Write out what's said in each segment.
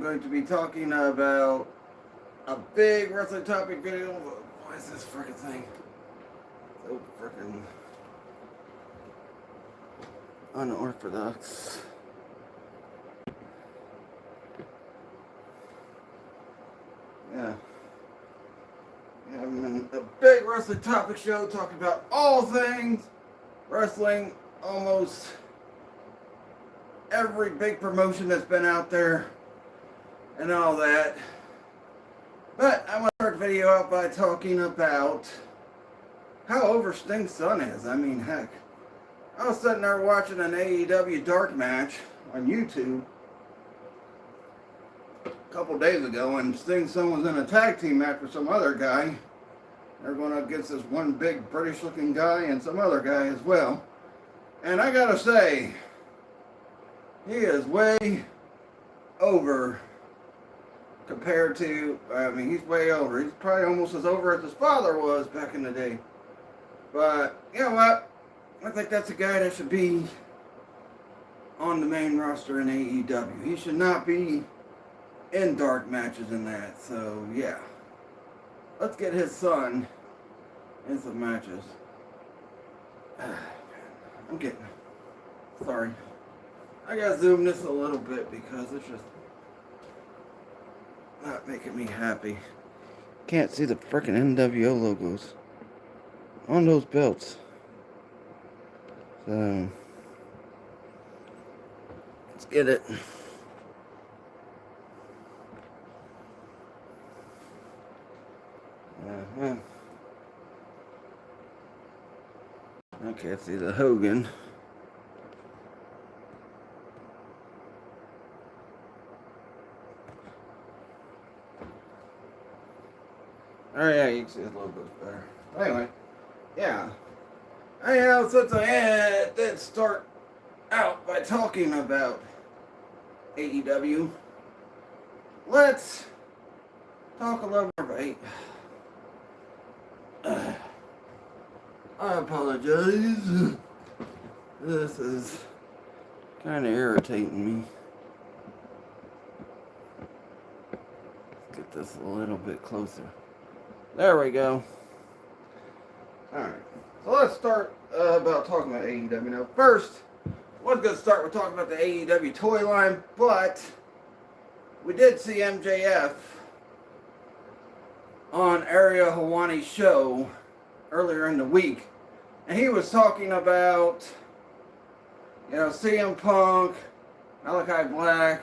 going to be talking about a big wrestling topic video. Why is this freaking thing so freaking unorthodox? Yeah. Having a big wrestling topic show talking about all things wrestling, almost every big promotion that's been out there and all that. But I want to start the video out by talking about how over Sting's son is. I mean, heck, I was sitting there watching an AEW Dark match on YouTube a couple days ago, and Sting's son was in a tag team match with some other guy. They're going up against this one big British looking guy and some other guy as well. And I gotta say, he is way over compared to, I mean, he's way over. He's probably almost as over as his father was back in the day. But, you know what? I think that's a guy that should be on the main roster in AEW. He should not be in dark matches and that. So, yeah. Let's get his son in some matches. I'm getting... Sorry. I gotta zoom this a little bit because it's just not making me happy. Can't see the frickin' NWO logos on those belts. So let's get it. I can't see the Hogan. Oh yeah, you can see his logos better. Anyway, yeah. Anyhow, since I did start out by talking about AEW, let's talk a little more about I apologize. This is kind of irritating me. Let's get this a little bit closer. There we go. Alright. So let's start about talking about AEW. Now, first, I was going to start with talking about the AEW toy line, but we did see MJF on Ariel Helwani's show earlier in the week. And he was talking about, you know, CM Punk, Malachi Black,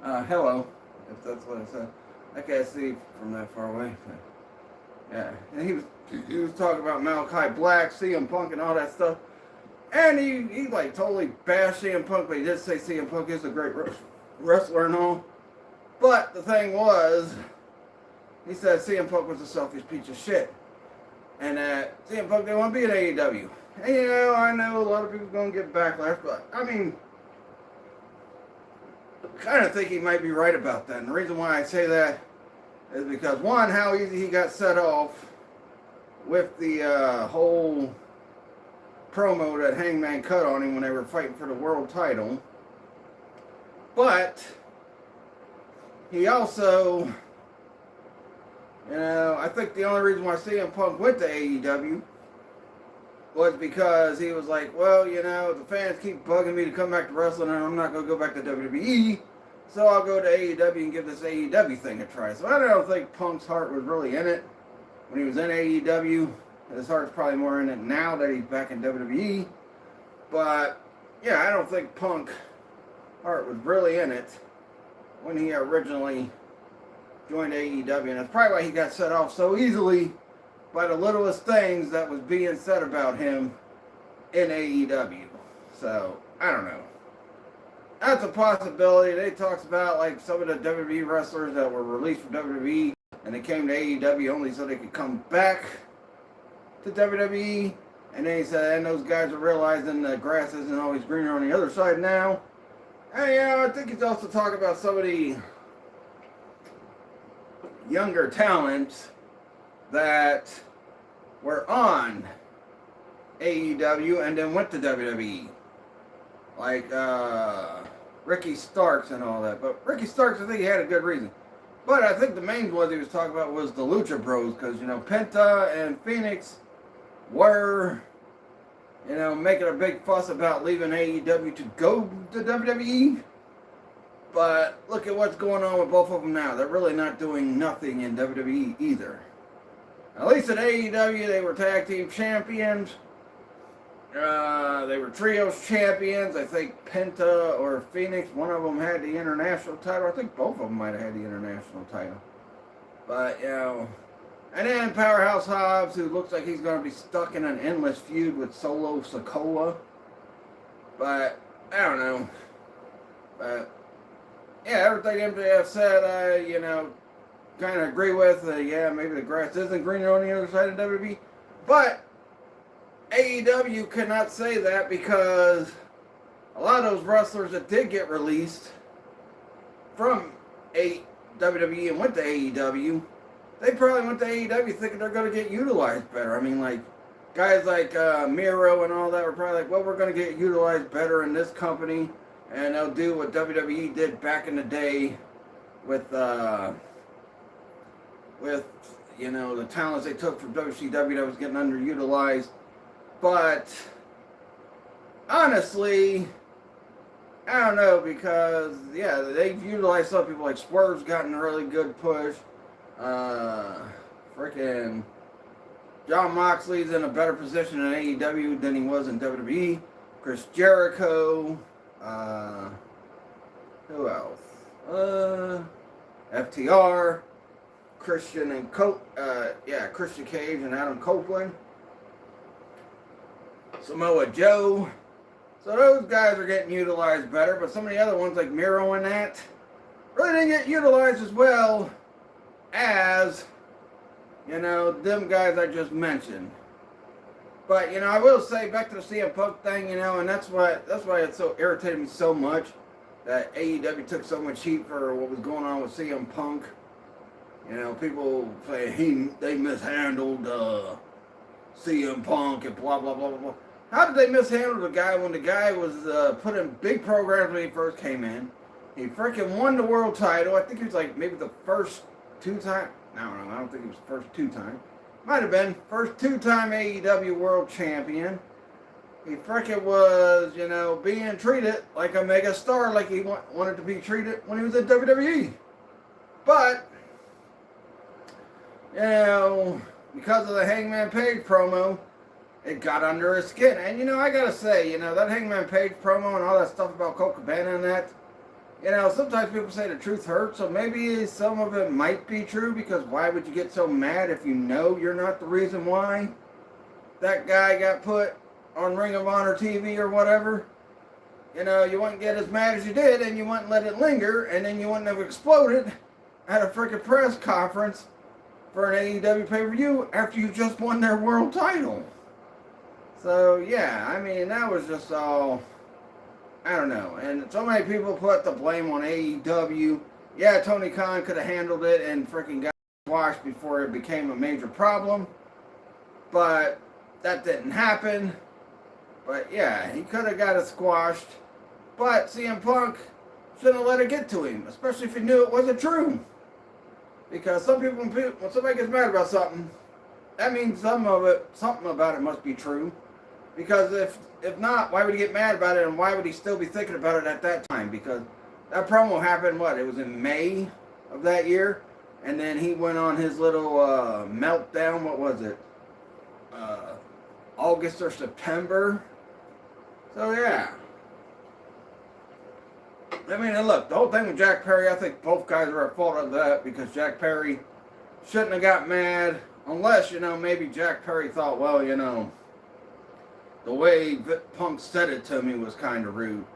hello, if that's what it said. I can't see from that far away. But yeah, and he was talking about Malachi Black, CM Punk, and all that stuff. And he like totally bashed CM Punk, but he did say CM Punk is a great wrestler and all. But the thing was, he said CM Punk was a selfish piece of shit. And that CM Punk didn't want to be at AEW. And you know, I know a lot of people are going to get backlash, but I mean, I kind of think he might be right about that. And the reason why I say that is because, one, how easy he got set off with the whole promo that Hangman cut on him when they were fighting for the world title. But he also, you know, I think the only reason why CM Punk went to AEW was because he was like, well, you know, the fans keep bugging me to come back to wrestling and I'm not going to go back to WWE, so I'll go to AEW and give this AEW thing a try. So I don't think Punk's heart was really in it when he was in AEW. His heart's probably more in it now that he's back in WWE. But, yeah, I don't think Punk's heart was really in it when he originally joined AEW. And that's probably why he got set off so easily by the littlest things that was being said about him in AEW. So, I don't know. That's a possibility. They talked about like some of the WWE wrestlers that were released from WWE and they came to AEW only so they could come back to WWE. And then he said, and those guys are realizing the grass isn't always greener on the other side now. And you know, I think he's also talking about some of the younger talents that were on AEW and then went to WWE. Like Ricky Starks and all that. But Ricky Starks, I think he had a good reason. But I think the main one he was talking about was the Lucha Bros, because, you know, Penta and Phoenix were, you know, making a big fuss about leaving AEW to go to WWE. But look at what's going on with both of them now. They're really not doing nothing in WWE either. At least at AEW, they were tag team champions. They were trios champions. I think Penta or Phoenix, one of them had the international title. I think both of them might have had the international title. But, you know, and then Powerhouse Hobbs, who looks like he's going to be stuck in an endless feud with Solo Sikoa. But, I don't know. But, yeah, everything MJF said, you know, kind of agree with. Yeah, maybe the grass isn't greener on the other side of WWE. But AEW cannot say that because a lot of those wrestlers that did get released from WWE and went to AEW, they probably went to AEW thinking they're going to get utilized better. I mean, like, guys like Miro and all that were probably like, well, we're going to get utilized better in this company, and they'll do what WWE did back in the day with you know, the talents they took from WCW that was getting underutilized. But honestly, I don't know, because yeah, they've utilized some people. Like Swerve's gotten a really good push. Freaking John Moxley's in a better position in AEW than he was in WWE. Chris Jericho. Who else? FTR. Christian and Christian Cage and Adam Copeland. Samoa Joe. So those guys are getting utilized better, but some of the other ones like Miro and that really didn't get utilized as well as, you know, them guys I just mentioned. But, you know, I will say, back to the CM Punk thing, you know, and that's why it so irritated me so much that AEW took so much heat for what was going on with CM Punk. You know, people say they mishandled CM Punk and blah, blah, blah, blah, blah. How did they mishandle the guy when the guy was put in big programs when he first came in? He freaking won the world title. I think he was like maybe the first two-time. I don't think he was the first two-time. Might have been. First two-time AEW world champion. He freaking was, you know, being treated like a mega star, like he wanted to be treated when he was in WWE. But, you know, because of the Hangman Page promo, it got under his skin. And, you know, I gotta say, you know, that Hangman Page promo and all that stuff about Colt Cabana and that, you know, sometimes people say the truth hurts, so maybe some of it might be true, because why would you get so mad if you know you're not the reason why that guy got put on Ring of Honor TV or whatever? You know, you wouldn't get as mad as you did, and you wouldn't let it linger, and then you wouldn't have exploded at a freaking press conference for an AEW pay-per-view after you just won their world title. So, yeah, I mean, that was just all, I don't know. And so many people put the blame on AEW. Yeah, Tony Khan could have handled it and freaking got squashed before it became a major problem. But that didn't happen. But, yeah, he could have got it squashed. But CM Punk shouldn't have let it get to him, especially if he knew it wasn't true. Because some people, when somebody gets mad about something, that means something about it must be true. Because if not, why would he get mad about it, and why would he still be thinking about it at that time? Because that promo happened, it was in May of that year, and then he went on his little meltdown, what was it, August or September? So yeah. I mean, and look, the whole thing with Jack Perry, I think both guys are at fault of that, because Jack Perry shouldn't have got mad, unless, you know, maybe Jack Perry thought, well, you know, the way Punk said it to me was kind of rude.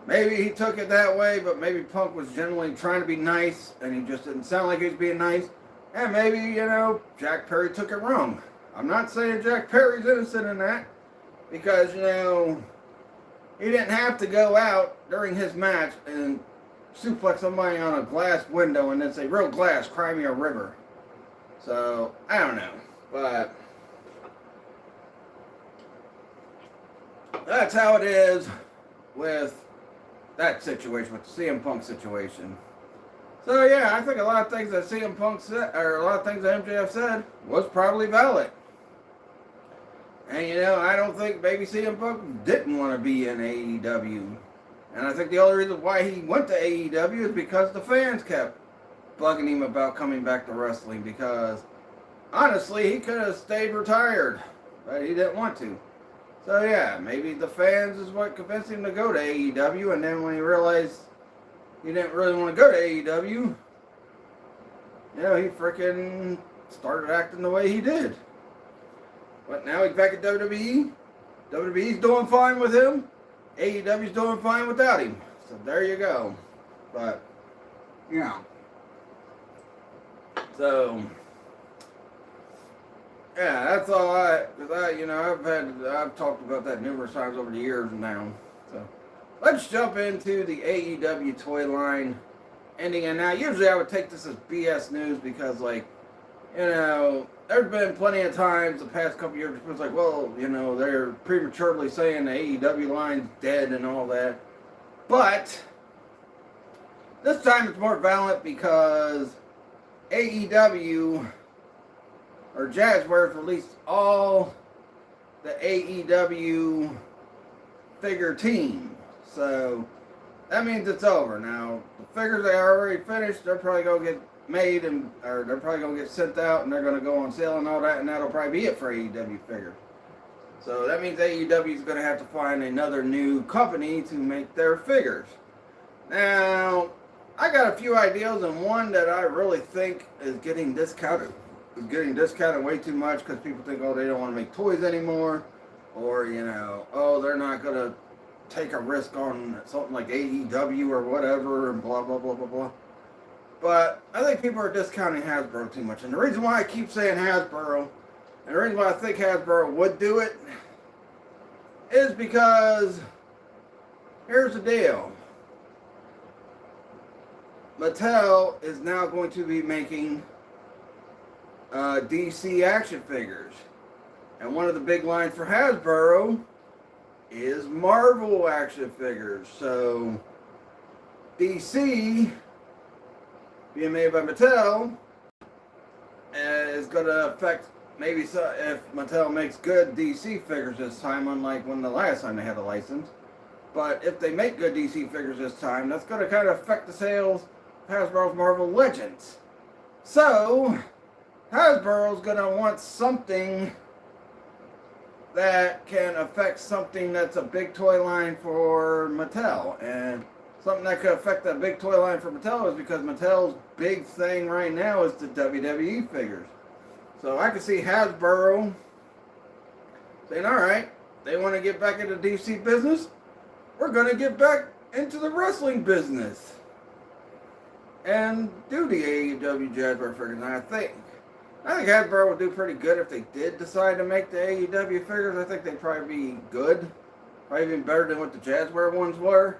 Maybe he took it that way, but maybe Punk was generally trying to be nice, and he just didn't sound like he was being nice. And maybe, you know, Jack Perry took it wrong. I'm not saying Jack Perry's innocent in that, because, you know, he didn't have to go out during his match and suplex somebody on a glass window and then say, real glass, cry me a river. So, I don't know. But that's how it is with that situation with the CM Punk situation. So yeah, I think a lot of things that CM Punk said, or a lot of things that MJF said, was probably valid. And you know, I don't think maybe CM Punk didn't want to be in AEW. And I think the only reason why he went to AEW is because the fans kept bugging him about coming back to wrestling. Because honestly, he could have stayed retired, but he didn't want to. So yeah, maybe the fans is what convinced him to go to AEW. And then when he realized he didn't really want to go to AEW, you know, he freaking started acting the way he did. But now he's back at WWE. WWE's doing fine with him. AEW's doing fine without him. So there you go. But, you know. So, yeah, that's all because you know, I've talked about that numerous times over the years now. So, let's jump into the AEW toy line ending. And now, usually I would take this as BS news because, like, you know, there's been plenty of times the past couple years it's like, well, you know, they're prematurely saying the AEW line's dead and all that. But this time it's more valid because AEW or Jazzwares released all the AEW figure team. So that means it's over. Now, the figures they already finished, they're probably going to get made or they're probably going to get sent out and they're going to go on sale and all that, and that'll probably be it for AEW figures. So that means AEW is going to have to find another new company to make their figures. Now, I got a few ideas, and one that I really think is getting discounted. It's getting discounted way too much because people think, oh, they don't want to make toys anymore, or, you know, oh, they're not going to take a risk on something like AEW or whatever, and blah, blah, blah, blah, blah. But I think people are discounting Hasbro too much. And the reason why I keep saying Hasbro, and the reason why I think Hasbro would do it, is because here's the deal. Mattel is now going to be making DC action figures. And one of the big lines for Hasbro is Marvel action figures. So DC being made by Mattel is going to affect maybe so if Mattel makes good DC figures this time, unlike when the last time they had a license. But if they make good DC figures this time, that's going to kind of affect the sales of Hasbro's Marvel Legends. So Hasbro's going to want something that can affect something that's a big toy line for Mattel. And something that could affect that big toy line for Mattel is because Mattel's big thing right now is the WWE figures. So I can see Hasbro saying, all right, they want to get back into DC business. We're going to get back into the wrestling business and do the AEW Jazzwares figures. And I think Hasbro would do pretty good if they did decide to make the AEW figures. I think they'd probably be good. Probably even better than what the Jazzwares ones were.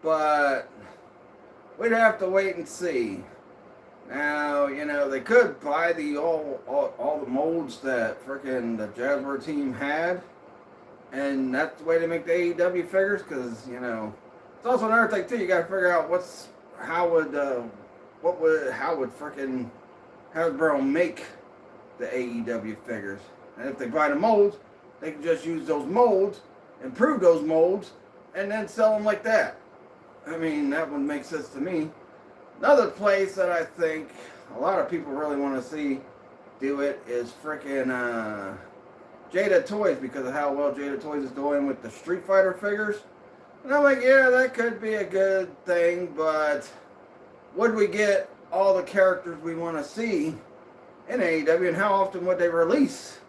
But we'd have to wait and see. Now, you know, they could buy the all the molds that frickin' the Jazzwares team had. And that's the way they make the AEW figures, because, you know, it's also another thing too. You got to figure out how would frickin' Hasbro make the AEW figures. And if they buy the molds, they can just use those molds, improve those molds, and then sell them like that. I mean, that would make sense to me. Another place that I think a lot of people really want to see do it is frickin' Jada Toys, because of how well Jada Toys is doing with the Street Fighter figures. And I'm like, yeah, that could be a good thing, but would we get all the characters we want to see in AEW, and how often would they release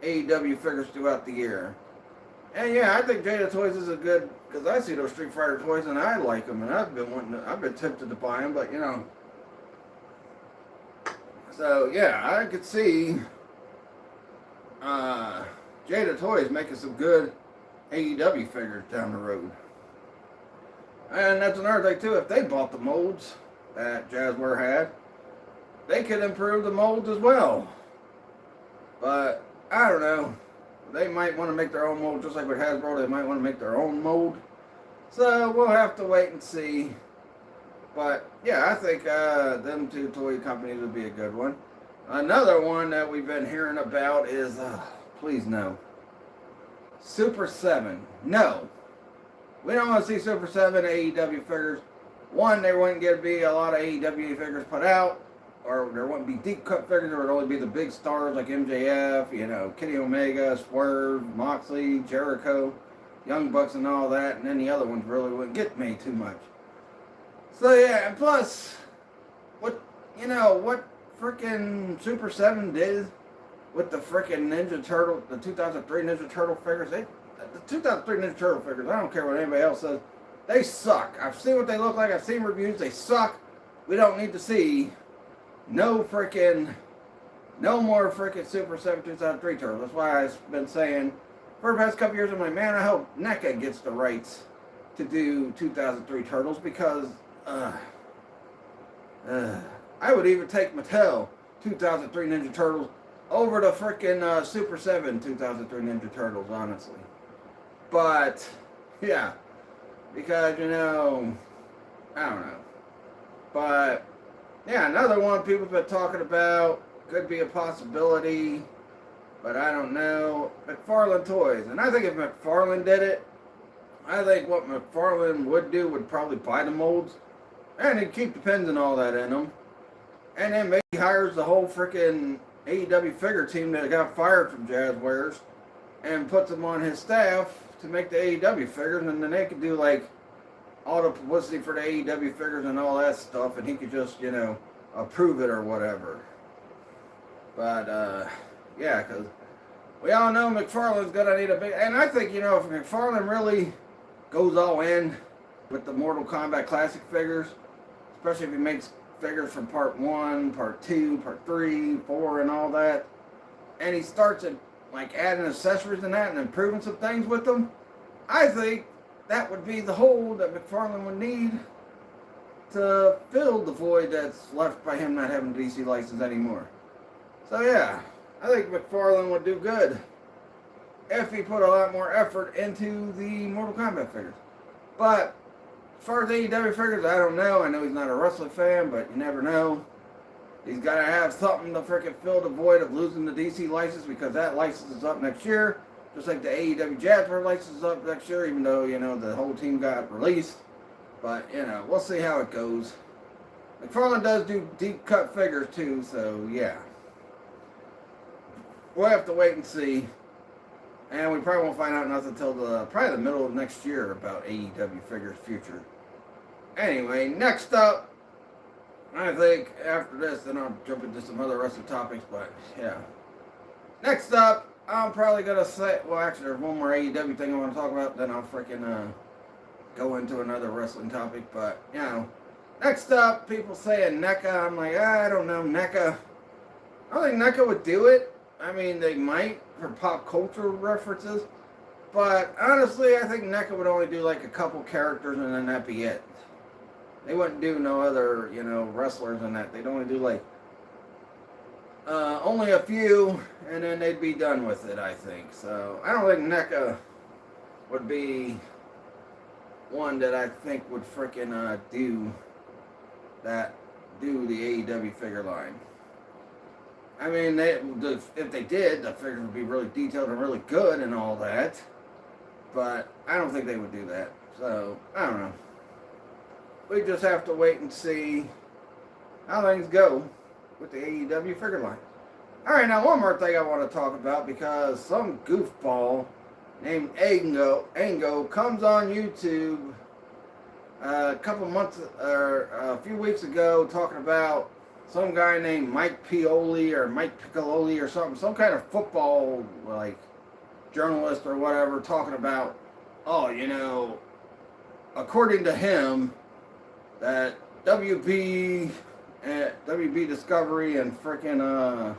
AEW figures throughout the year? And yeah, I think Jada Toys is a good, because I see those Street Fighter toys and I like them, and I've been tempted to buy them, but you know. So yeah, I could see Jada Toys making some good AEW figures down the road. And that's another thing too, if they bought the molds that Jazzwares had, they could improve the molds as well. But I don't know. They might want to make their own mold, just like with Hasbro. They might want to make their own mold. So we'll have to wait and see. But yeah, I think them two toy companies would be a good one. Another one that we've been hearing about is, please no, Super 7. No, we don't want to see Super 7 AEW figures. One, there wouldn't get to be a lot of AEW figures put out, or there wouldn't be deep cut figures. There would only be the big stars like MJF, Kenny Omega, Swerve, Moxley, Jericho, Young Bucks, and all that. And then the other ones really wouldn't get made too much. So yeah, and plus, what freaking Super 7 did with the freaking Ninja Turtle, the 2003 Ninja Turtle figures, the 2003 Ninja Turtle figures, I don't care what anybody else says, they suck. I've seen what they look like, I've seen reviews, they suck. We don't need to see no more freaking Super 7 2003 Turtles. That's why I've been saying, for the past couple years, I'm like, man, I hope NECA gets the rights to do 2003 Turtles, because, I would even take Mattel 2003 Ninja Turtles over the freaking Super 7 2003 Ninja Turtles, honestly. But, yeah, because, I don't know. But, yeah, another one people's been talking about, could be a possibility, but I don't know. McFarlane Toys. And I think if McFarlane did it, I think what McFarlane would do would probably buy the molds, and he'd keep the pins and all that in them. And then maybe hires the whole freaking AEW figure team that got fired from Jazzwares and puts them on his staff to make the AEW figures, and then they could do like all the publicity for the AEW figures and all that stuff, and he could just, approve it or whatever. But, yeah, because we all know McFarlane's going to need a big... And I think, if McFarlane really goes all in with the Mortal Kombat Classic figures, especially if he makes figures from part 1, part 2, part 3, 4, and all that, and he starts adding accessories and that and improving some things with them, I think that would be the hole that McFarlane would need to fill the void that's left by him not having a DC license anymore. So yeah, I think McFarlane would do good if he put a lot more effort into the Mortal Kombat figures. But as far as AEW figures, I don't know. I know he's not a wrestling fan, but you never know. He's got to have something to freaking fill the void of losing the DC license, because that license is up next year. Just like the AEW Jazzwares license is up next year, even though, the whole team got released. But, we'll see how it goes. McFarlane does do deep cut figures too, so yeah. We'll have to wait and see. And we probably won't find out nothing until probably the middle of next year about AEW figures' future. Anyway, next up, I think after this, then I'll jump into some other wrestling topics, but yeah. Next up, I'm probably going to say, well, actually, there's one more AEW thing I want to talk about, then I'll freaking go into another wrestling topic, but, next up, people saying NECA. I'm like, I don't know, NECA. I don't think NECA would do it. I mean, they might for pop culture references, but honestly, I think NECA would only do like a couple characters and then that'd be it. They wouldn't do no other, wrestlers and that. They'd only do like only a few, and then they'd be done with it, I think. So I don't think NECA would be one that I think would freaking do the AEW figure line. I mean, if they did, the figures would be really detailed and really good and all that. But I don't think they would do that. So, I don't know. We just have to wait and see how things go with the AEW figure line. Alright, now one more thing I want to talk about, because some goofball named Ango comes on YouTube a few weeks ago talking about some guy named Mike Pioli or Mike Piccololi or something, some kind of football journalist or whatever, talking about, according to him, that WB Discovery and frickin'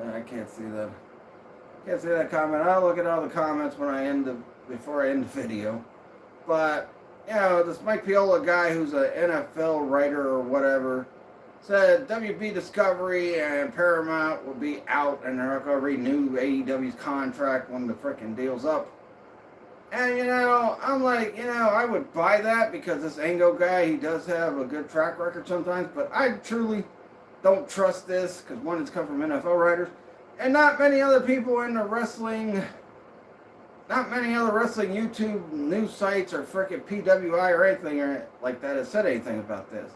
I can't see that comment. I'll look at all the comments before I end the video. But this Mike Pioli guy, who's an NFL writer or whatever, said WB Discovery and Paramount will be out and they're not going to renew AEW's contract when the frickin' deal's up. And, I'm like, I would buy that because this Ango guy, he does have a good track record sometimes, but I truly don't trust this because one, it's come from NFL writers, and not many other people in the wrestling, not many other wrestling YouTube news sites or frickin' PWI or anything like that has said anything about this.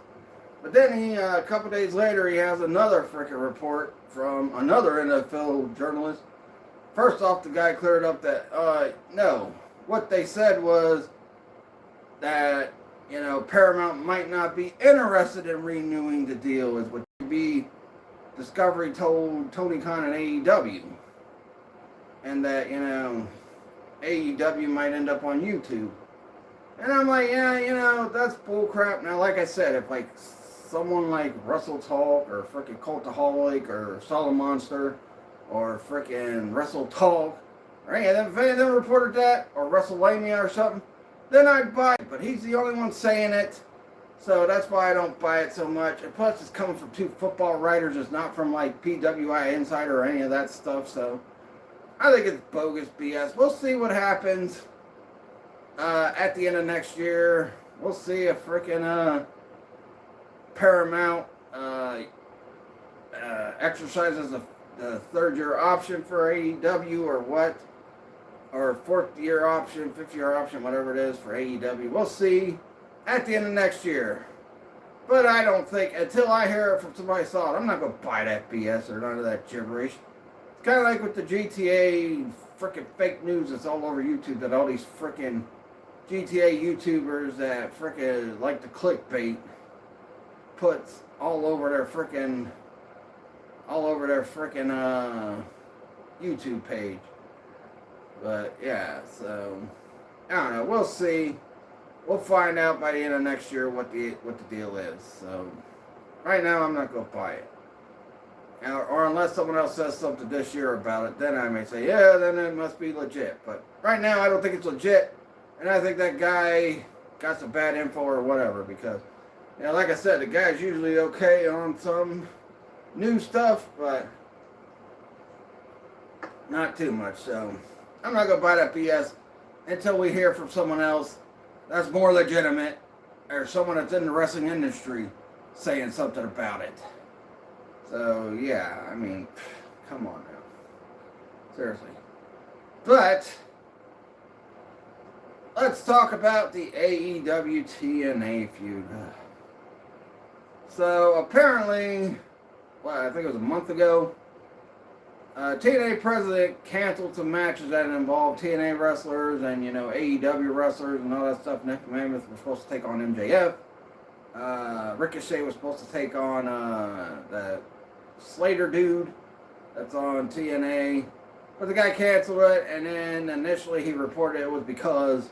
But then he, a couple days later, he has another frickin' report from another NFL journalist. First off, the guy cleared up that, no. What they said was that, Paramount might not be interested in renewing the deal, is what Discovery told Tony Khan and AEW. And that, AEW might end up on YouTube. And I'm like, yeah, that's bullcrap. Now, like I said, if like someone like Russell Talk or frickin' Cultaholic or Solid Monster or frickin' Wrestle Talk or any of them reported that, or WrestleMania or something, then I'd buy it. But he's the only one saying it, so that's why I don't buy it so much. And plus, it's coming from two football writers. It's not from like PWI Insider or any of that stuff. So I think it's bogus BS. We'll see what happens at the end of next year. We'll see if frickin' Paramount exercises the third-year option for AEW or what, or fourth-year option, fifth-year option, whatever it is for AEW. We'll see at the end of next year. But I don't think, until I hear it from somebody solid, I'm not going to buy that BS or none of that gibberish. It's kind of like with the GTA frickin' fake news that's all over YouTube, that all these frickin' GTA YouTubers that frickin' like the clickbait puts all over their frickin' YouTube page. But yeah, so I don't know. We'll see. We'll find out by the end of next year what the deal is. So right now, I'm not going to buy it. Or unless someone else says something this year about it, then I may say, yeah, then it must be legit. But right now, I don't think it's legit, and I think that guy got some bad info or whatever. Because, like I said, the guy's usually okay on some new stuff, but not too much. So I'm not going to buy that BS until we hear from someone else that's more legitimate, or someone that's in the wrestling industry saying something about it. So yeah, I mean, come on now, seriously. But let's talk about the AEW TNA feud. So apparently, I think it was a month ago, TNA president canceled some matches that involved TNA wrestlers and, AEW wrestlers and all that stuff. Nick Mammoth was supposed to take on MJF. Ricochet was supposed to take on the Slater dude that's on TNA. But the guy canceled it, and then initially he reported it was because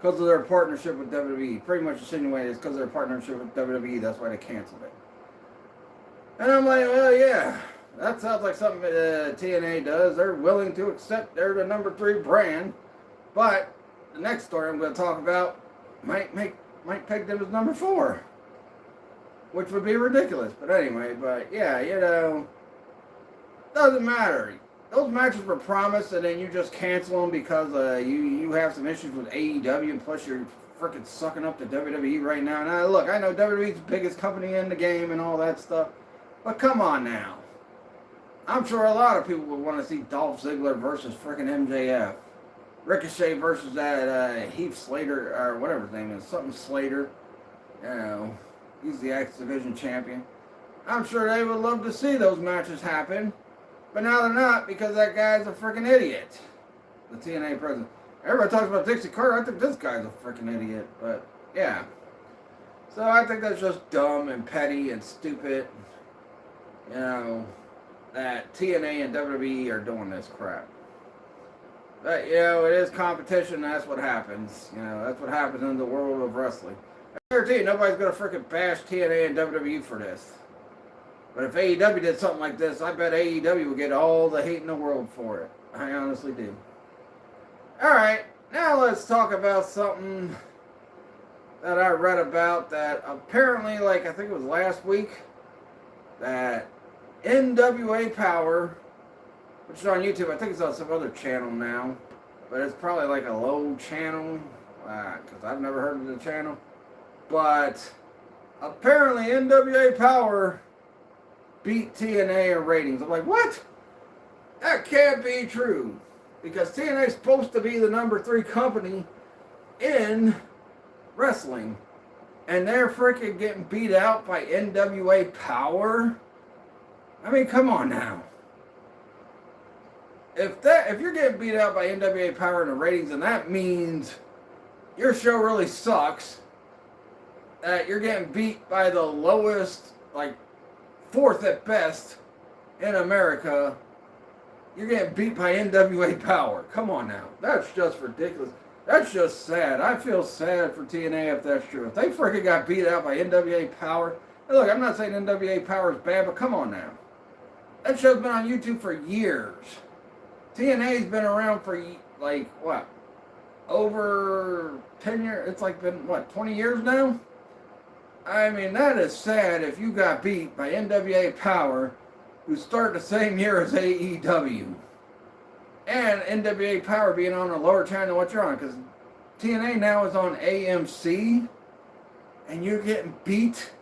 of their partnership with WWE. Pretty much insinuated it's because of their partnership with WWE, that's why they canceled it. And I'm like, well, yeah, that sounds like something TNA does. They're willing to accept they're the number 3 brand. But the next story I'm going to talk about might peg them as number 4. Which would be ridiculous. But anyway, doesn't matter. Those matches were promised, and then you just cancel them because you have some issues with AEW, and plus you're freaking sucking up to WWE right now. Now, look, I know WWE's the biggest company in the game and all that stuff, but come on now. I'm sure a lot of people would want to see Dolph Ziggler versus freaking MJF. Ricochet versus that Heath Slater, or whatever his name is, something Slater. He's the X Division champion. I'm sure they would love to see those matches happen. But now they're not because that guy's a freaking idiot. The TNA president. Everybody talks about Dixie Carter. I think this guy's a freaking idiot. But, yeah. So I think that's just dumb and petty and stupid. That TNA and WWE are doing this crap. But, it is competition. That's what happens. That's what happens in the world of wrestling. I guarantee you, nobody's going to freaking bash TNA and WWE for this. But if AEW did something like this, I bet AEW would get all the hate in the world for it. I honestly do. Alright, now let's talk about something that I read about that apparently, I think it was last week, that NWA Power which is on YouTube. I think it's on some other channel now, but it's probably like a low channel, because I've never heard of the channel. But apparently NWA Power beat TNA in ratings. I'm like, what? That can't be true. Because TNA is supposed to be the number 3 company in wrestling. And they're freaking getting beat out by NWA Power? I mean, come on now. If you're getting beat out by NWA Power in the ratings, and that means your show really sucks, that you're getting beat by the lowest, like 4th at best in America, you're getting beat by NWA Power. Come on now. That's just ridiculous. That's just sad. I feel sad for TNA if that's true. If they freaking got beat out by NWA Power, and look, I'm not saying NWA Power is bad, but come on now. That show's been on YouTube for years. TNA's been around for, like, what? Over 10 years? It's like been, what, 20 years now? I mean, that is sad if you got beat by NWA Power, who start the same year as AEW. And NWA Power being on a lower channel than what you're on, because TNA now is on AMC, and you're getting beat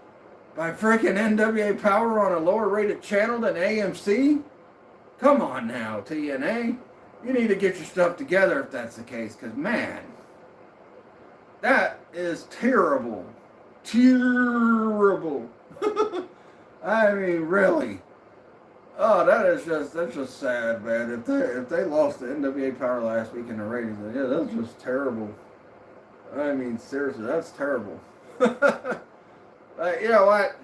by freaking NWA Power on a lower rated channel than AMC? Come on now, TNA. You need to get your stuff together if that's the case, because man, that is terrible. Terrible. I mean, really. Oh, that's just sad, man. If they lost to NWA Power last week in the ratings, yeah, that's just terrible. I mean, seriously, that's terrible. You know what?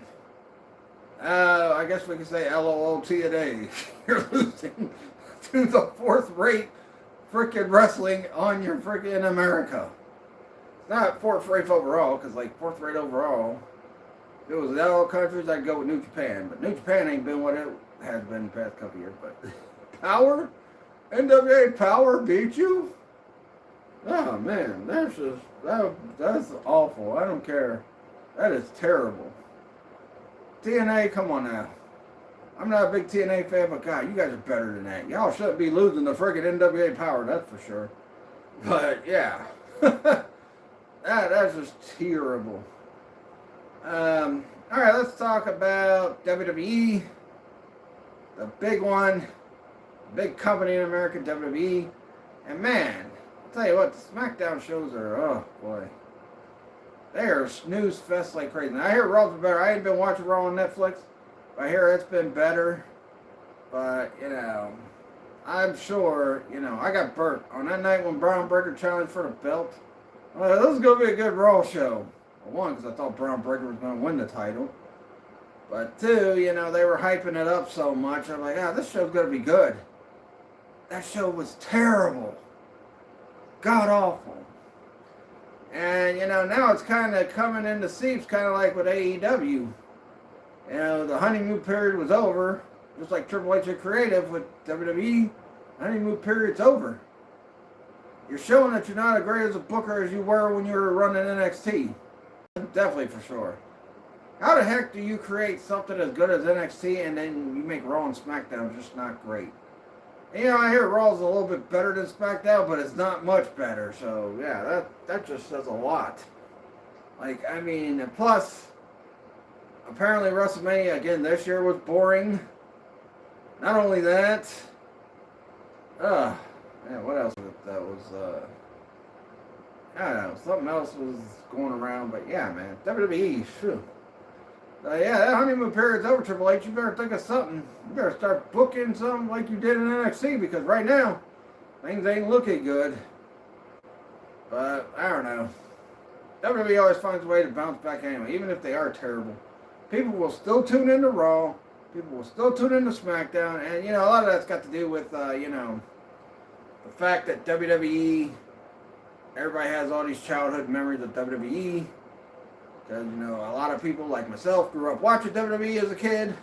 I guess we can say LOL TNA. You're losing to the 4th rate freaking wrestling on your freaking America. It's not 4th rate overall, because like 4th rate overall, if it was all countries, I'd go with New Japan. But New Japan ain't been what it has been the past couple years. But Power? NWA Power beat you? Oh man, that's awful. I don't care. That is terrible. TNA, come on now. I'm not a big TNA fan, but God, you guys are better than that. Y'all shouldn't be losing to freaking NWA Power, that's for sure. But yeah, that's just terrible. All right, let's talk about WWE, the big one, big company in America, WWE. And man, I'll tell you what, the SmackDown shows are, oh boy, they are snooze fest like crazy. Now, I hear Raw's been better. I ain't been watching Raw on Netflix, but I hear it's been better. But, you know, I'm sure, you know, I got burnt on that night when Braun Breaker challenged for the belt. This is going to be a good Raw show. Well, one, because I thought Braun Breaker was going to win the title. But two, you know, they were hyping it up so much. I'm like, this show's going to be good. That show was terrible. God awful. And, you know, now it's kind of coming into seeps, kind of like with AEW. You know, the honeymoon period was over. Just like Triple H and Creative with WWE, honeymoon period's over. You're showing that you're not as great as a booker as you were when you were running NXT. Definitely for sure. How the heck do you create something as good as NXT and then you make Raw and SmackDown just not great? And, you know, I hear Raw's a little bit better than SmackDown, but it's not much better. So, yeah, that just says a lot. Like, I mean, and plus, apparently WrestleMania, again, this year was boring. Not only that, man, what else that was, I don't know, something else was going around, but yeah, man, WWE, phew. Yeah, that honeymoon period's over, Triple H. You better think of something. You better start booking something like you did in NXT, because right now, things ain't looking good. But, I don't know. WWE always finds a way to bounce back anyway, even if they are terrible. People will still tune into Raw. People will still tune into SmackDown. And, you know, a lot of that's got to do with, you know, the fact that WWE, everybody has all these childhood memories of WWE. Because, you know, a lot of people like myself grew up watching WWE as a kid.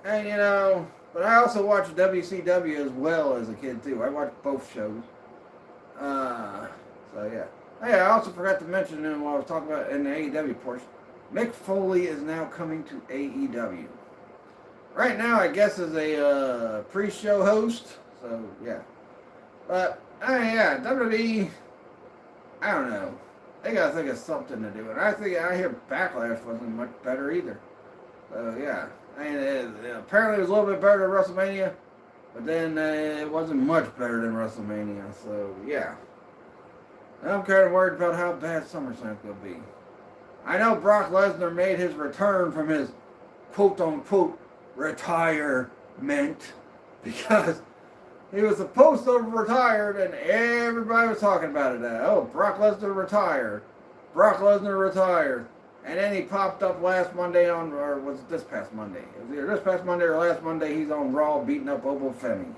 And, you know, but I also watched WCW as well as a kid, too. I watched both shows. So, yeah. Hey, I also forgot to mention while I was talking about in the AEW portion, Mick Foley is now coming to AEW. right now, I guess, is a pre-show host. So yeah, but yeah, WWE. I don't know. They gotta think of something to do. And I hear Backlash wasn't much better either. So yeah, I mean, apparently it was a little bit better than WrestleMania, but then it wasn't much better than WrestleMania. So yeah, I'm kind of worried about how bad SummerSlam's gonna be. I know Brock Lesnar made his return from his quote-unquote retirement because he was supposed to have retired and everybody was talking about it. Oh, Brock Lesnar retired. Brock Lesnar retired. And then he popped up last Monday on, or was it this past Monday? It was either this past Monday or last Monday. He's on Raw beating up Obo Femi.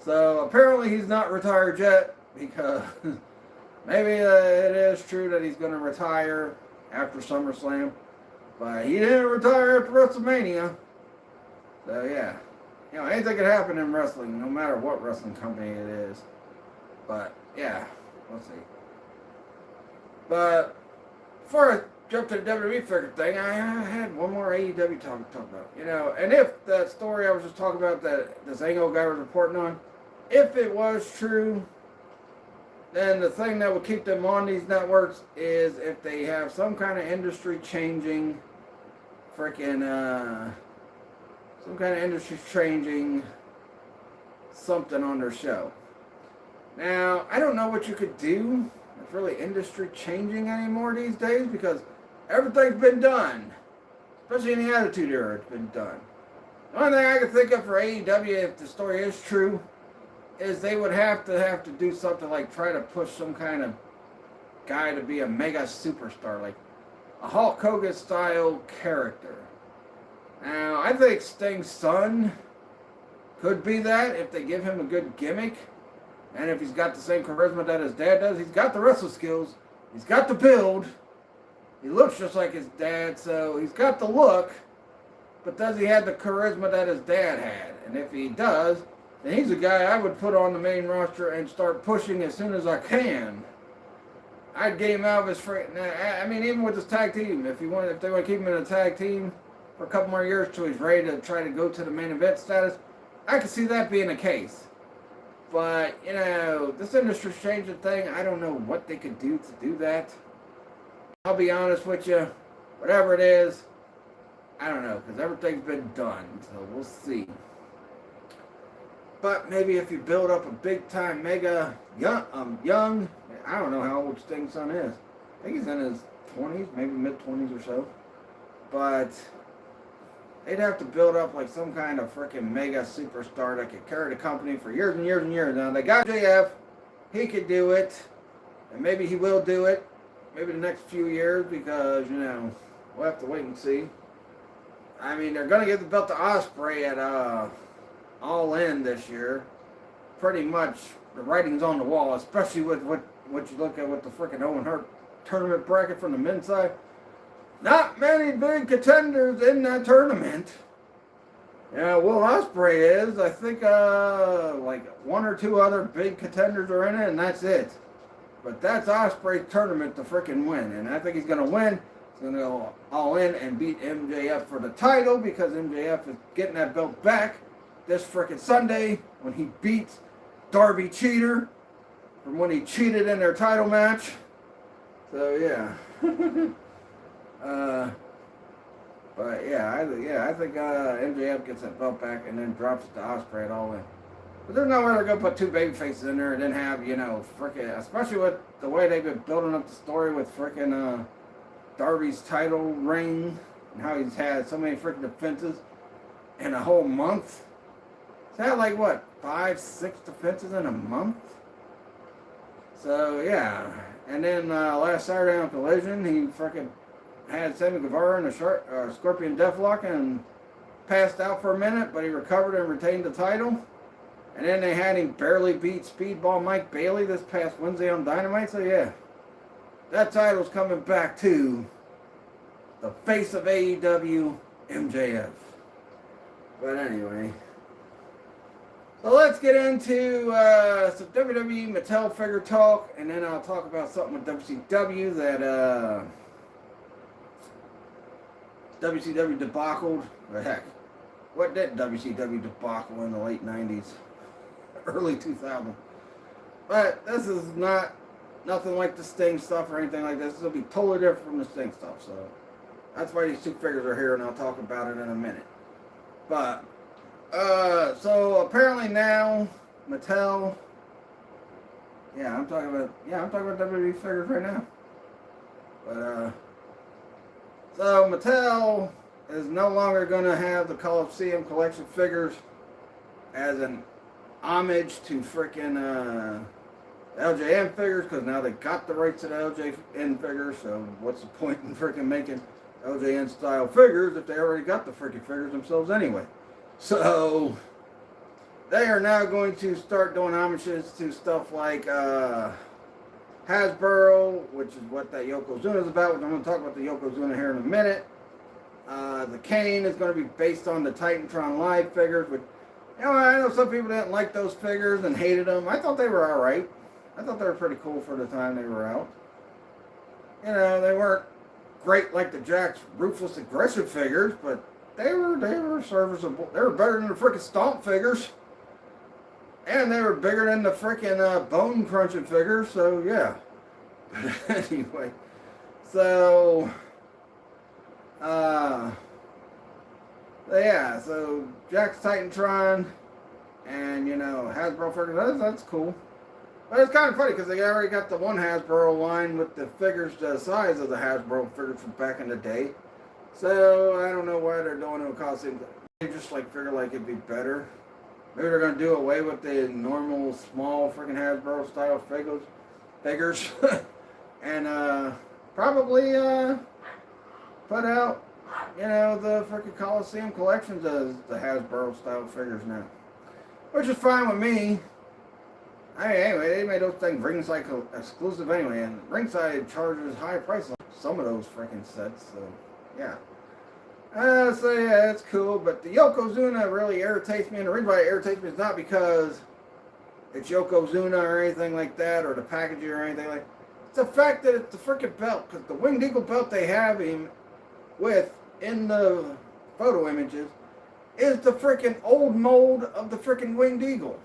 So apparently he's not retired yet because maybe it is true that he's going to retire after SummerSlam. But he didn't retire after WrestleMania. So yeah. You know, anything can happen in wrestling, no matter what wrestling company it is. But yeah, we'll see. But before I jump to the WWE figure thing, I had one more AEW talk about. You know, and if that story I was just talking about that this Angle guy was reporting on, if it was true, then the thing that will keep them on these networks is if they have some kind of industry changing freaking some kind of industry changing something on their show. Now, I don't know what you could do that's really industry changing anymore these days because everything's been done. Especially in the Attitude Era, it's been done. The only thing I can think of for AEW, if the story is true, is they would have to do something like try to push some kind of guy to be a mega superstar, like a Hulk Hogan style character. Now, I think Sting's son could be that if they give him a good gimmick. And if he's got the same charisma that his dad does, he's got the wrestle skills, he's got the build, he looks just like his dad, so he's got the look, but does he have the charisma that his dad had? And if he does, then he's a guy I would put on the main roster and start pushing as soon as I can. I'd get him out of his I mean, even with his tag team, if they want to keep him in a tag team for a couple more years till he's ready to try to go to the main event status, I could see that being the case. But, you know, this industry changing thing, I don't know what they could do to do that. I'll be honest with you, whatever it is, I don't know, because everything's been done, so we'll see. But maybe if you build up a big-time mega young, I don't know how old Sting's son is. I think he's in his 20s, maybe mid-20s or so. But they'd have to build up like some kind of freaking mega superstar that could carry the company for years and years and years. Now, they got JF. He could do it. And maybe he will do it. Maybe the next few years because, you know, we'll have to wait and see. I mean, they're going to give the belt to Ospreay at All In this year. Pretty much the writing's on the wall, especially with what you look at with the freaking Owen Hart tournament bracket from the men's side. Not many big contenders in that tournament. Yeah, Will Ospreay is. I think like one or two other big contenders are in it, and that's it. But that's Ospreay's tournament to freaking win, and I think he's going to win. He's going to go All In and beat MJF for the title because MJF is getting that belt back this freaking Sunday when he beats Darby Cheater from when he cheated in their title match. So yeah. But yeah, I think MJF gets that belt back and then drops it to Ospreay at All In. But there's no way they're gonna put two baby faces in there and then have, you know, frickin', especially with the way they've been building up the story with frickin' Darby's title reign and how he's had so many frickin' defenses in a whole month. He's had like what, 5-6 defenses in a month? So yeah, and then last Saturday on Collision, he frickin' had Sammy Guevara in a Scorpion Deathlock and passed out for a minute, but he recovered and retained the title. And then they had him barely beat Speedball Mike Bailey this past Wednesday on Dynamite. So yeah, that title's coming back to the face of AEW, MJF. But anyway, so let's get into some WWE Mattel figure talk, and then I'll talk about something with WCW that WCW debacled. But heck, what did WCW debacle in the late 90s, early 2000s. But this is nothing like the Sting stuff or anything like this. This will be totally different from the Sting stuff. So that's why these two figures are here, and I'll talk about it in a minute. But so apparently now Mattel. I'm talking about WWE figures right now. But so Mattel is no longer going to have the Coliseum collection figures as an homage to freaking LJN figures, because now they got the rights to the LJN figures. So what's the point in freaking making LJN style figures if they already got the freaking figures themselves anyway? So they are now going to start doing homages to stuff like Hasbro, which is what that Yokozuna is about, which I'm going to talk about the Yokozuna here in a minute. The Kane is going to be based on the Titantron Live figures, which, I know some people didn't like those figures and hated them. I thought they were alright. I thought they were pretty cool for the time they were out. They weren't great like the Jakks Ruthless Aggression figures, but they were serviceable. They were better than the freaking Stomp figures. And they were bigger than the freaking Bone Crunching figures, so yeah. But anyway, so so Jakks Titantron and Hasbro figures, that's cool. But it's kind of funny because they already got the one Hasbro line with the figures the size of the Hasbro figures from back in the day. So I don't know why they're doing it because they just figure it'd be better. Maybe they're going to do away with the normal small freaking Hasbro style figures and probably put out the freaking Coliseum collections as the Hasbro style figures now, which is fine with me. Anyway, they made those things Ringside exclusive anyway, and Ringside charges high prices on some of those freaking sets, so yeah. It's cool, but the Yokozuna really irritates me, and the reason why it irritates me is not because it's Yokozuna or anything like that, or the packaging or anything like that. It's the fact that it's the freaking belt, because the Winged Eagle belt they have him with in the photo images is the freaking old mold of the freaking Winged Eagle.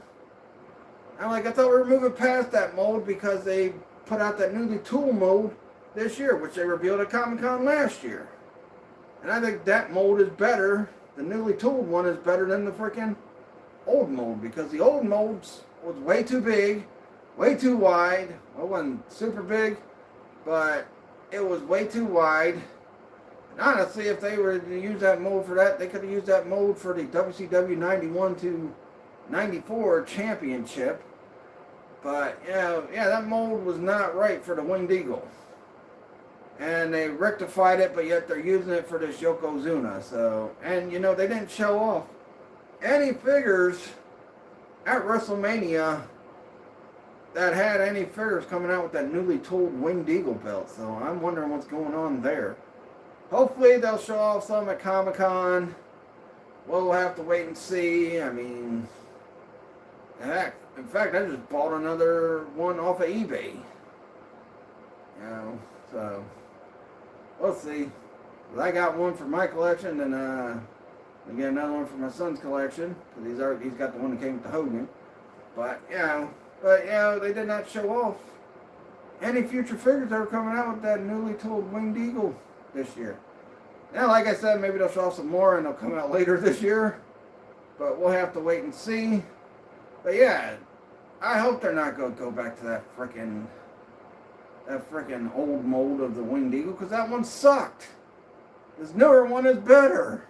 I thought we were moving past that mold because they put out that newly tooled mold this year, which they revealed at Comic-Con last year. And I think that mold is better, the newly tooled one is better than the freaking old mold, because the old mold was way too big, way too wide. Well, it wasn't super big, but it was way too wide. And honestly, if they were to use that mold for that, they could have used that mold for the WCW 91 to 94 championship. But that mold was not right for the Winged Eagle, and they rectified it, but yet they're using it for this Yokozuna. So, and they didn't show off any figures at WrestleMania that had any figures coming out with that newly tooled Winged Eagle belt. So I'm wondering what's going on there. Hopefully they'll show off some at Comic-Con. We'll have to wait and see. Heck, in fact, I just bought another one off of eBay. So we'll see. I got one for my collection, and I get another one for my son's collection, because he's got the one that came with the Hogan. But they did not show off any future figures that were coming out with that newly tooled Winged Eagle this year. Now, like I said, maybe they'll show off some more and they'll come out later this year, but we'll have to wait and see. But yeah, I hope they're not going to go back to that freaking old mold of the Winged Eagle, because that one sucked. This newer one is better.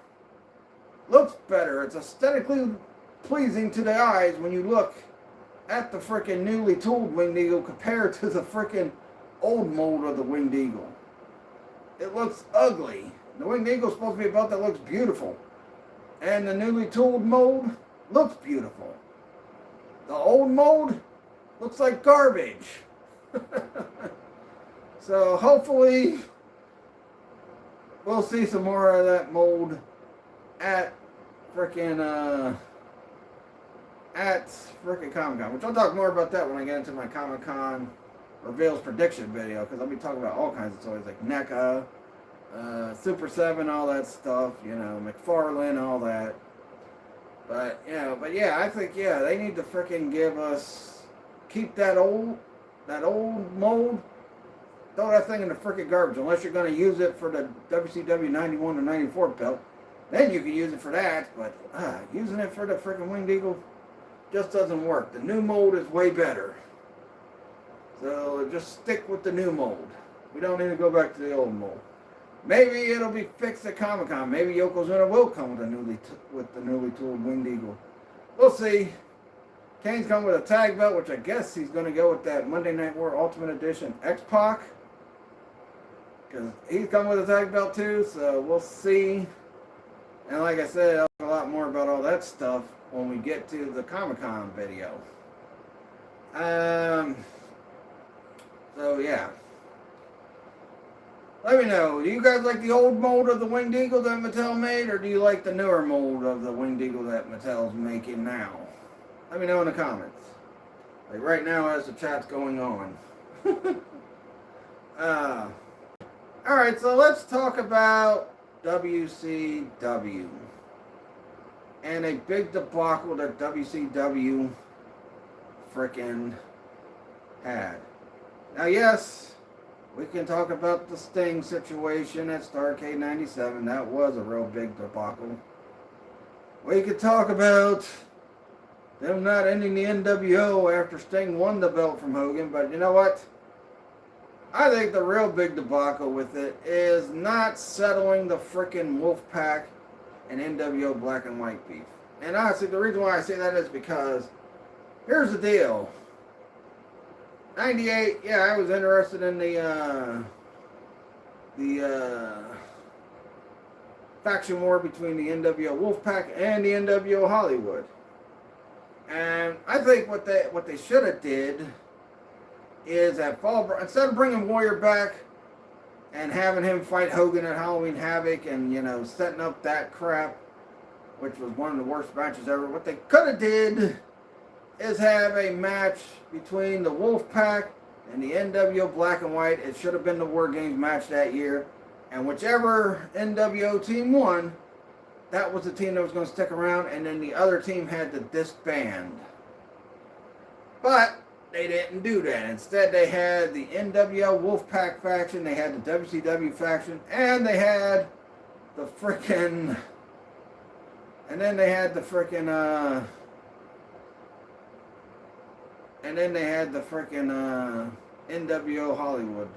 Looks better. It's aesthetically pleasing to the eyes when you look at the freaking newly tooled Winged Eagle compared to the freaking old mold of the Winged Eagle. It looks ugly. The Winged Eagle is supposed to be a belt that looks beautiful, and the newly tooled mold looks beautiful. The old mold looks like garbage. So hopefully we'll see some more of that mold at frickin' Comic-Con, which I'll talk more about that when I get into my Comic-Con reveals prediction video, because I'll be talking about all kinds of toys like NECA, Super 7, all that stuff, McFarlane, all that. But, yeah, I think, they need to freaking keep that old mold, throw that thing in the freaking garbage, unless you're going to use it for the WCW 91 or 94 belt. Then you can use it for that, but using it for the freaking Winged Eagle just doesn't work. The new mold is way better. So just stick with the new mold. We don't need to go back to the old mold. Maybe it'll be fixed at Comic-Con. Maybe Yokozuna will come with the newly tooled Winged Eagle. We'll see. Kane's come with a tag belt, which I guess he's going to go with that Monday Night War Ultimate Edition X-Pac. Because he's come with a tag belt too, so we'll see. And like I said, I'll talk a lot more about all that stuff when we get to the Comic-Con video. So yeah. Let me know, do you guys like the old mold of the Winged Eagle that Mattel made, or do you like the newer mold of the Winged Eagle that Mattel's making now? Let me know in the comments. Like right now as the chat's going on. Alright, so let's talk about WCW. And a big debacle that WCW frickin' had. Now yes, we can talk about the Sting situation at Starrcade 97. That was a real big debacle. We could talk about them not ending the NWO after Sting won the belt from Hogan. But you know what? I think the real big debacle with it is not settling the frickin' Wolfpack and NWO Black and White beef. And honestly, the reason why I say that is because here's the deal. 98, yeah, I was interested in the faction war between the NWO Wolfpack and the NWO Hollywood. And I think what they should have did is at instead of bringing Warrior back and having him fight Hogan at Halloween Havoc and, setting up that crap, which was one of the worst matches ever, what they could have did is have a match between the Wolfpack and the NWO Black and White. It should have been the War Games match that year. And whichever NWO team won, that was the team that was going to stick around, and then the other team had to disband. But they didn't do that. Instead, they had the NWO Wolfpack faction, they had the WCW faction, and they had the frickin'... And then they had the frickin'... And then they had the frickin' NWO Hollywood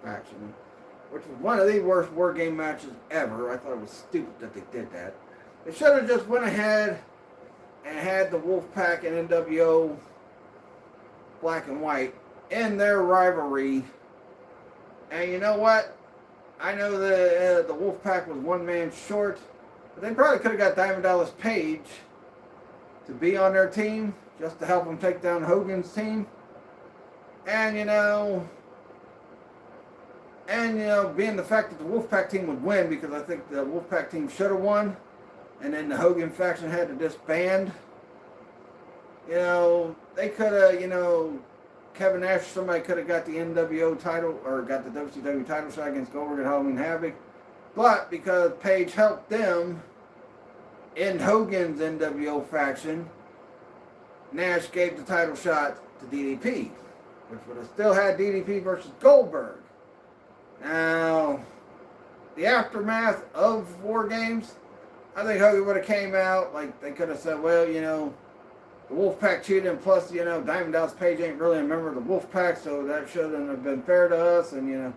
faction, which was one of the worst War Game matches ever. I thought it was stupid that they did that. They should have just went ahead and had the Wolfpack and NWO Black and White in their rivalry. And you know what? I know the Wolfpack was one man short, but they probably could have got Diamond Dallas Page to be on their team, just to help him take down Hogan's team. And, being the fact that the Wolfpack team would win, because I think the Wolfpack team should have won, and then the Hogan faction had to disband. They could have, Kevin Nash, somebody could have got the NWO title, or got the WCW title shot against Goldberg at Halloween Havoc. But because Page helped them in Hogan's NWO faction, Nash gave the title shot to DDP, which would have still had DDP versus Goldberg. Now, the aftermath of War Games, I think Hogan would have came out, like they could have said, well, the Wolfpack cheated, and plus, Diamond Dallas Page ain't really a member of the Wolfpack, so that shouldn't have been fair to us, and,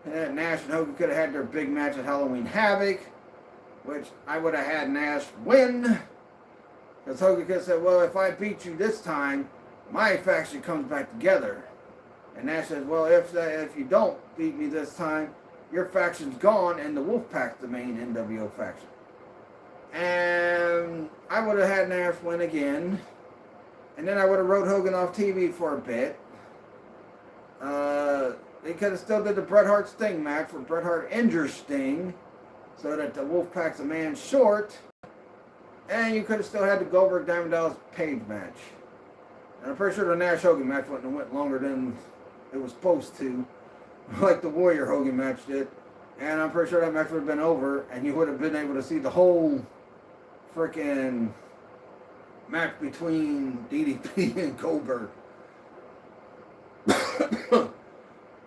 Nash and Hogan could have had their big match at Halloween Havoc, which I would have had Nash win. Because Hogan could have said, well, if I beat you this time, my faction comes back together. And Nash says, well, if you don't beat me this time, your faction's gone, and the Wolfpack's the main NWO faction. And I would have had Nash win again. And then I would have wrote Hogan off TV for a bit. They could have still did the Bret Hart Sting match where Bret Hart injures Sting, so that the Wolfpack's a man short. And you could have still had the Goldberg Diamond Dallas Page match. And I'm pretty sure the Nash Hogan match wouldn't have went longer than it was supposed to, like the Warrior Hogan match did. And I'm pretty sure that match would have been over, and you would have been able to see the whole freaking match between DDP and Goldberg.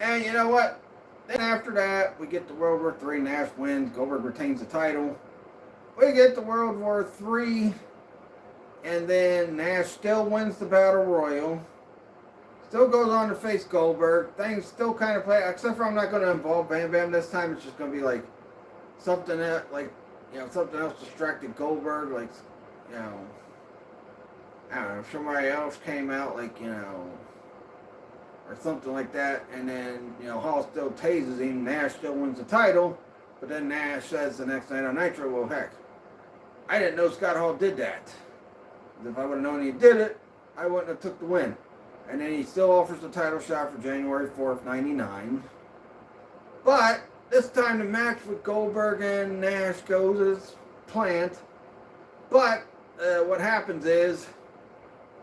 And you know what? Then after that, we get to World War III. Nash wins. Goldberg retains the title. We get to World War III. And then Nash still wins the Battle Royal. Still goes on to face Goldberg. Things still kind of play, except for I'm not going to involve Bam Bam this time. It's just going to be like something that, like, you know, something else distracted Goldberg. Like, you know, I don't know, if somebody else came out, like, you know, or something like that, and then, you know, Hall still tases him. Nash still wins the title, but then Nash says the next night on Nitro, well, heck, I didn't know Scott Hall did that. If I would have known he did it, I wouldn't have took the win. And then he still offers the title shot for January 4th, 99. But this time the match with Goldberg and Nash goes as planned. But what happens is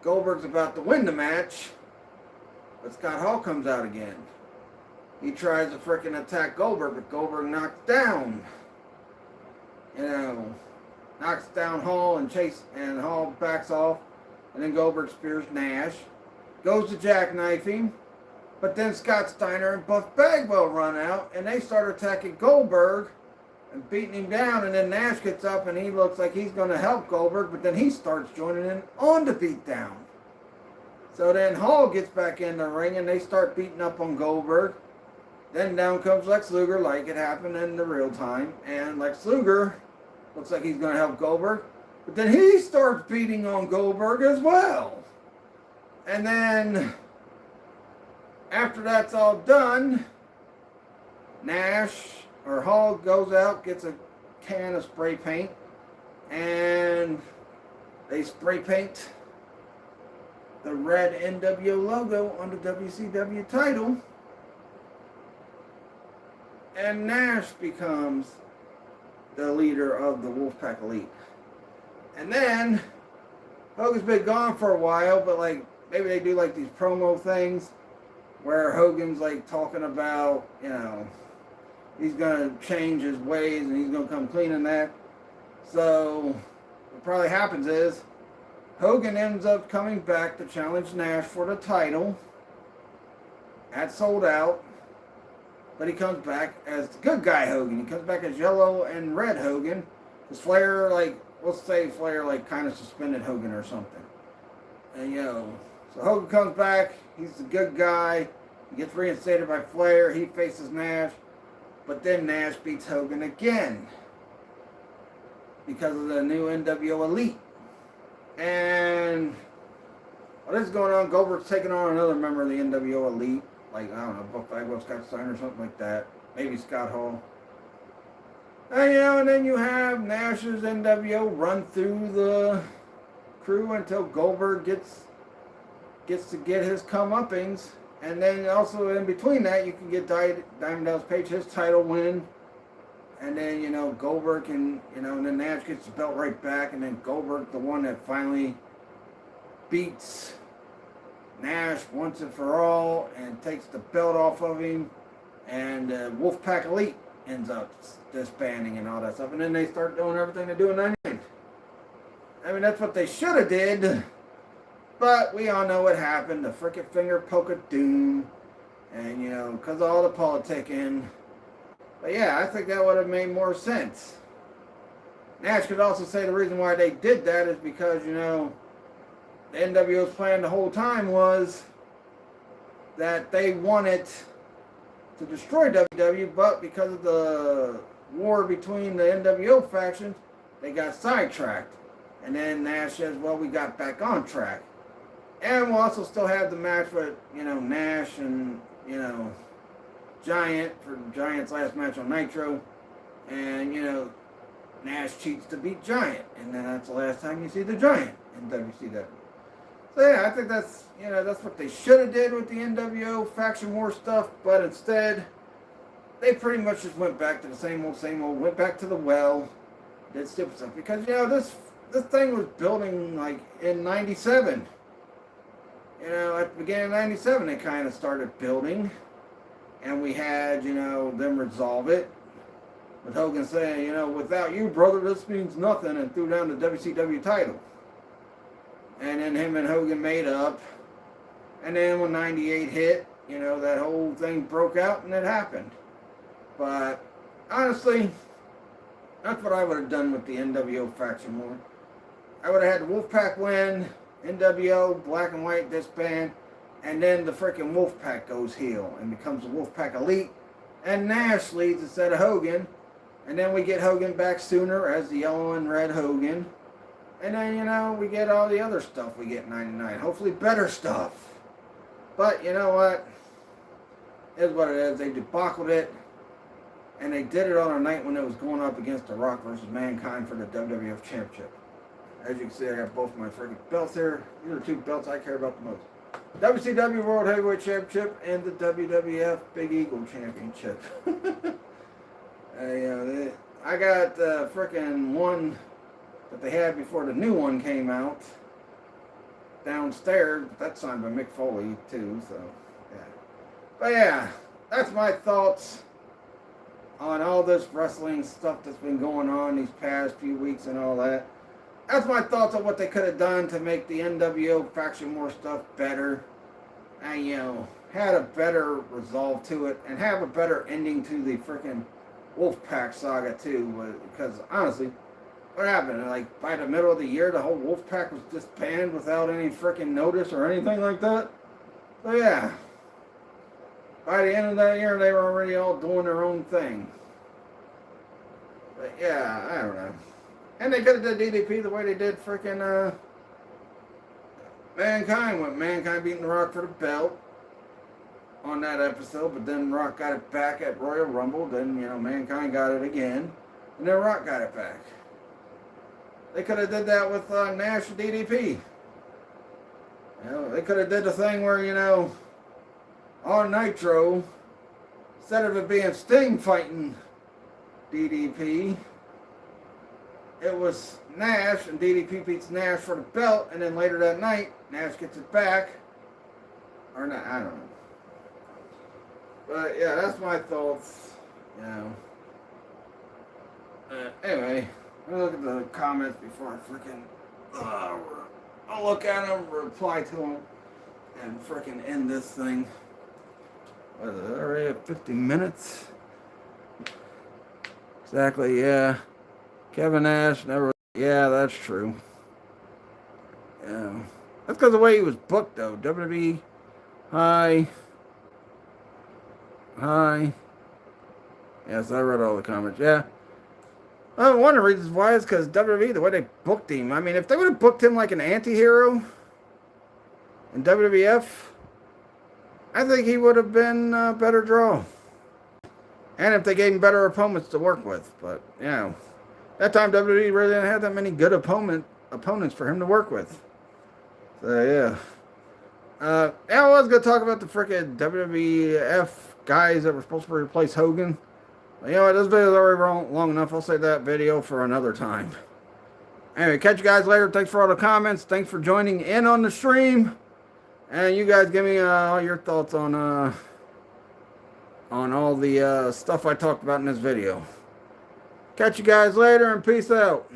Goldberg's about to win the match, but Scott Hall comes out again. He tries to frickin' attack Goldberg, but Goldberg knocks down. You know, knocks down Hall and Hall backs off. And then Goldberg spears Nash. Goes to jackknife him. But then Scott Steiner and Buff Bagwell run out, and they start attacking Goldberg and beating him down. And then Nash gets up, and he looks like he's going to help Goldberg, but then he starts joining in on the beatdown. So then Hall gets back in the ring, and they start beating up on Goldberg. Then down comes Lex Luger, like it happened in the real time. And Lex Luger looks like he's going to help Goldberg, but then he starts beating on Goldberg as well. And then after that's all done, Hall goes out, gets a can of spray paint, and they spray paint the red NWO logo on the WCW title. And Nash becomes the leader of the Wolfpack Elite. And then Hogan's been gone for a while, but like maybe they do like these promo things where Hogan's like talking about, you know, he's going to change his ways and he's going to come clean in that. So what probably happens is Hogan ends up coming back to challenge Nash for the title at Sold Out. But he comes back as the good guy Hogan. He comes back as yellow and red Hogan. Because Flair, like, let's say Flair, like, kind of suspended Hogan or something. And, you know, so Hogan comes back. He's the good guy. He gets reinstated by Flair. He faces Nash. But then Nash beats Hogan again. Because of the new NWO Elite. And while this is going on, Goldberg's taking on another member of the NWO Elite. Like, I don't know, Buff Bagwell, Scott Steiner, or something like that. Maybe Scott Hall. And, you know, and then you have Nash's NWO run through the crew until Goldberg gets to get his comeuppings. And then also in between that, you can get Diamond Dallas Page his title win. And then, you know, Goldberg can, you know, and then Nash gets the belt right back. And then Goldberg, the one that finally beats Nash once and for all and takes the belt off of him, and Wolfpack Elite ends up disbanding and all that stuff, and then they start doing everything they do in 99. I mean, that's what they should have did, but we all know what happened, the frickin' finger poke of doom, and, you know, because of all the politicking. But yeah, I think that would have made more sense. Nash could also say the reason why they did that is because, you know, the NWO's plan the whole time was that they wanted to destroy WWE, but because of the war between the NWO factions, they got sidetracked. And then Nash says, well, we got back on track. And we'll also still have the match with, you know, Nash and, you know, Giant for Giant's last match on Nitro. And, you know, Nash cheats to beat Giant. And then that's the last time you see the Giant in WCW. So yeah, I think that's, you know, that's what they should have did with the NWO faction war stuff, but instead, they pretty much just went back to the same old, went back to the well, did stupid stuff. Because, you know, this thing was building, like, in 97. You know, at the beginning of 97, they kind of started building, and we had, you know, them resolve it. With Hogan saying, you know, without you, brother, this means nothing, and threw down the WCW title. and then him and Hogan made up. And then when 98 hit, you know, that whole thing broke out and it happened. But honestly, that's what I would have done with the NWO faction war. I would have had the Wolfpack win, NWO, Black and White disband, and then the freaking Wolfpack goes heel and becomes the Wolfpack Elite, and Nash leads instead of Hogan, and then we get Hogan back sooner as the yellow and red Hogan, and then, you know, we get all the other stuff we get in 99, hopefully better stuff. But you know what? It is what it is. They debacled it, and they did it on a night when it was going up against The Rock versus Mankind for the WWF Championship. As you can see, I got both my freaking belts here. These are two belts I care about the most. WCW World Heavyweight Championship and the WWF Big Eagle Championship. I got the freaking one that they had before the new one came out downstairs. That's signed by Mick Foley too, so yeah. But yeah, that's my thoughts on all this wrestling stuff that's been going on these past few weeks and all that. That's my thoughts on what they could have done to make the NWO faction war stuff better. And, you know, had a better resolve to it. And have a better ending to the freaking Wolfpack saga, too. Because, honestly, what happened? Like, by the middle of the year, the whole Wolfpack was disbanded without any freaking notice or anything like that. So, yeah. By the end of that year, they were already all doing their own thing. But, yeah, I don't know. And they could have did DDP the way they did freaking Mankind, with Mankind beating The Rock for the belt on that episode, but then Rock got it back at Royal Rumble, then, you know, Mankind got it again, and then Rock got it back. They could have did that with Nash and DDP. You know, they could have did the thing where, you know, on Nitro, instead of it being Sting fighting DDP, it was Nash, and DDP beats Nash for the belt, and then later that night, Nash gets it back. Or not, I don't know. But yeah, that's my thoughts, you know. Anyway, let me look at the comments before I freaking, I'll look at them, reply to them, and freaking end this thing. What is it, already at 50 minutes? Exactly, yeah. Kevin Nash never. Yeah, that's true. Yeah, that's because of the way he was booked, though. WWE, hi. Yes, I read all the comments. Yeah. Well, one of the reasons why is because WWE, the way they booked him. I mean, if they would have booked him like an anti-hero in WWF, I think he would have been a better draw. And if they gave him better opponents to work with, but you know. That time WWE really didn't have that many good opponents for him to work with. So yeah. I was gonna talk about the freaking WWF guys that were supposed to replace Hogan. But, you know what, this video is already long enough. I'll save that video for another time. Anyway, catch you guys later. Thanks for all the comments. Thanks for joining in on the stream. And you guys give me all your thoughts on all the stuff I talked about in this video. Catch you guys later and peace out.